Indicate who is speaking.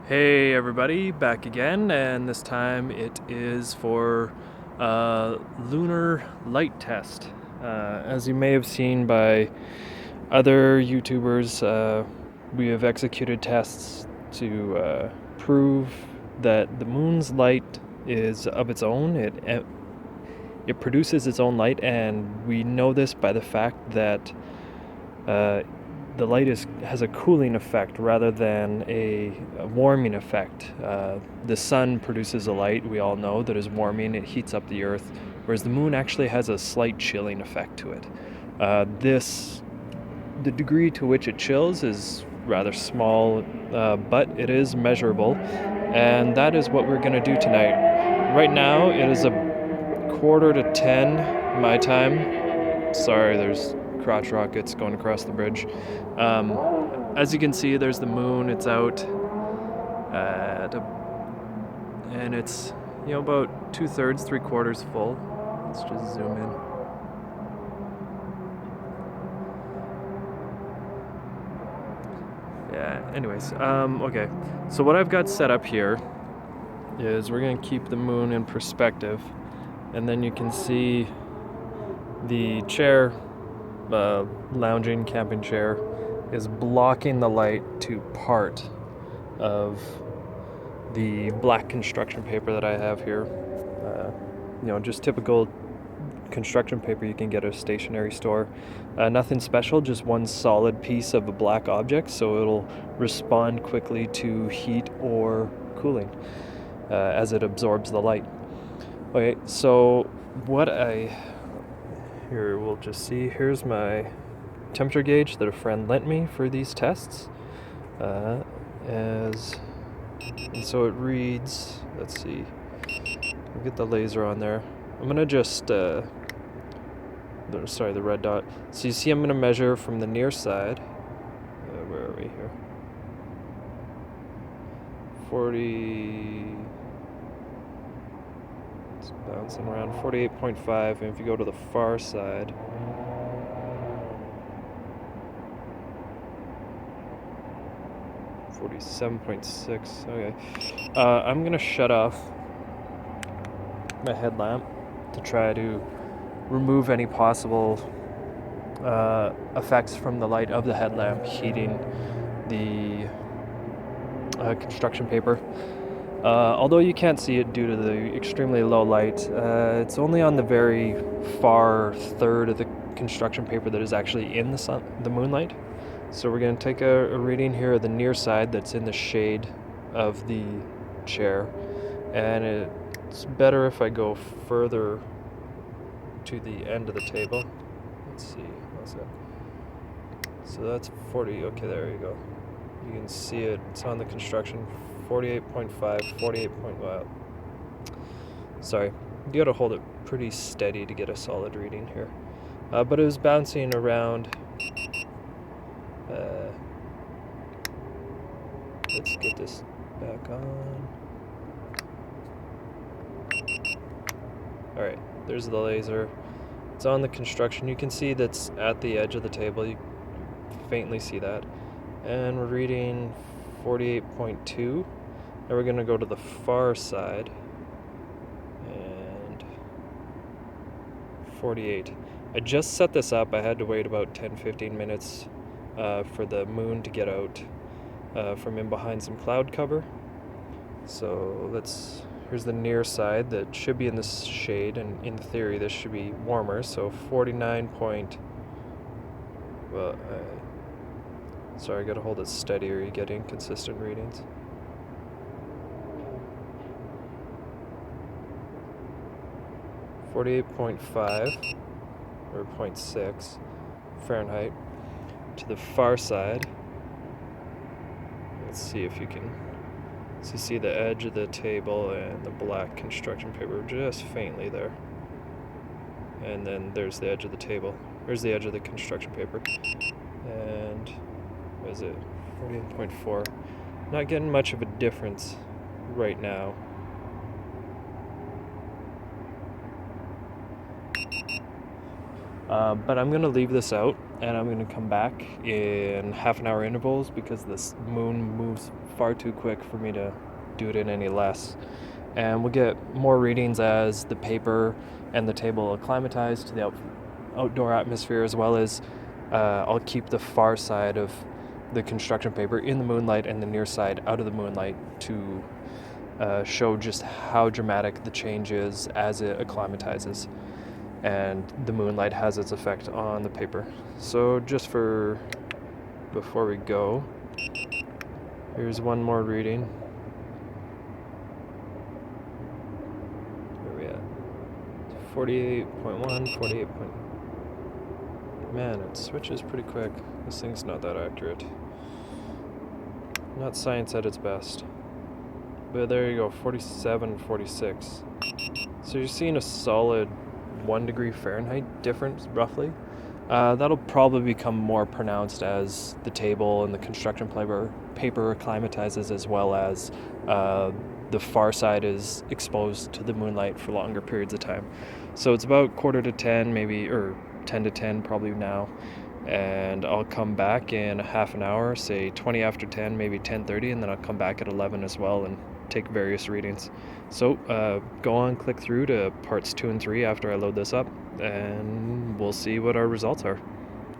Speaker 1: Hey everybody, back again, and this time it is for lunar light test. As you may have seen by other YouTubers, we have executed tests to prove that the moon's light is of its own. It produces its own light, and we know this by the fact that uh, the light has a cooling effect rather than a warming effect. The sun produces a light, we all know, that is warming, it heats up the earth, whereas the moon actually has a slight chilling effect to it. The degree to which it chills is rather small, but it is measurable, and that is what we're going to do tonight. Right now, it is a quarter to 10 my time. Sorry, there's crotch rockets going across the bridge. As you can see, there's the moon. It's out, and it's about 2/3, 3/4 full. Let's just zoom in. Yeah. Anyways, okay. So what I've got set up here is we're gonna keep the moon in perspective, and then you can see the chair, lounging camping chair, is blocking the light to part of the black construction paper that I have here. Just typical construction paper you can get at a stationery store. Nothing special, just one solid piece of a black object, so it'll respond quickly to heat or cooling as it absorbs the light. Okay, so here we'll just see, here's my temperature gauge that a friend lent me for these tests. And so it reads, let's see, I'll get the laser on there. I'm gonna just, the red dot. So you see I'm gonna measure from the near side. Where are we here? 40, it's bouncing around, 48.5, and if you go to the far side, 47.6. Okay. I'm gonna shut off my headlamp to try to remove any possible effects from the light of the headlamp heating the construction paper. Although you can't see it due to the extremely low light, it's only on the very far third of the construction paper that is actually in the moonlight. So we're going to take a reading here of the near side that's in the shade of the chair, and it's better if I go further to the end of the table. Let's see, what's that? So that's 40, okay, there you go. You can see it, it's on the construction, 48.5, 48. Wow. Sorry, you gotta hold it pretty steady to get a solid reading here. But it was bouncing around. Let's get this back on. Alright, there's the laser. It's on the construction. You can see that's at the edge of the table. You faintly see that. And we're reading 48.2. Now we're going to go to the far side. And 48. I just set this up. I had to wait about 10-15 minutes for the moon to get out from in behind some cloud cover. So here's the near side that should be in this shade, and in theory this should be warmer. So 49 point, sorry, I gotta hold it steady or you get inconsistent readings. .5 or 0.6 Fahrenheit to the far side. Let's see if you can see the edge of the table and the black construction paper just faintly there. And then there's the edge of the table. There's the edge of the construction paper. And what is it? 48.4. Not getting much of a difference right now. But I'm going to leave this out and I'm going to come back in half an hour intervals because this moon moves far too quick for me to do it in any less. And we'll get more readings as the paper and the table acclimatize to the outdoor atmosphere, as well as I'll keep the far side of the construction paper in the moonlight and the near side out of the moonlight to show just how dramatic the change is as it acclimatizes and the moonlight has its effect on the paper. So just before we go, here's one more reading. Where are we at? 48.1, 48. Man, it switches pretty quick. This thing's not that accurate. Not science at its best. But there you go, 47, 46. So you're seeing a solid 1 degree Fahrenheit difference, roughly. That'll probably become more pronounced as the table and the construction paper acclimatizes, as well as the far side is exposed to the moonlight for longer periods of time. So it's about 9:45, maybe, or 10 to 10 probably now. And I'll come back in half an hour, say 20 after 10, maybe 10:30, and then I'll come back at 11 as well and take various readings. So go on, click through to parts 2 and 3 after I load this up, and we'll see what our results are.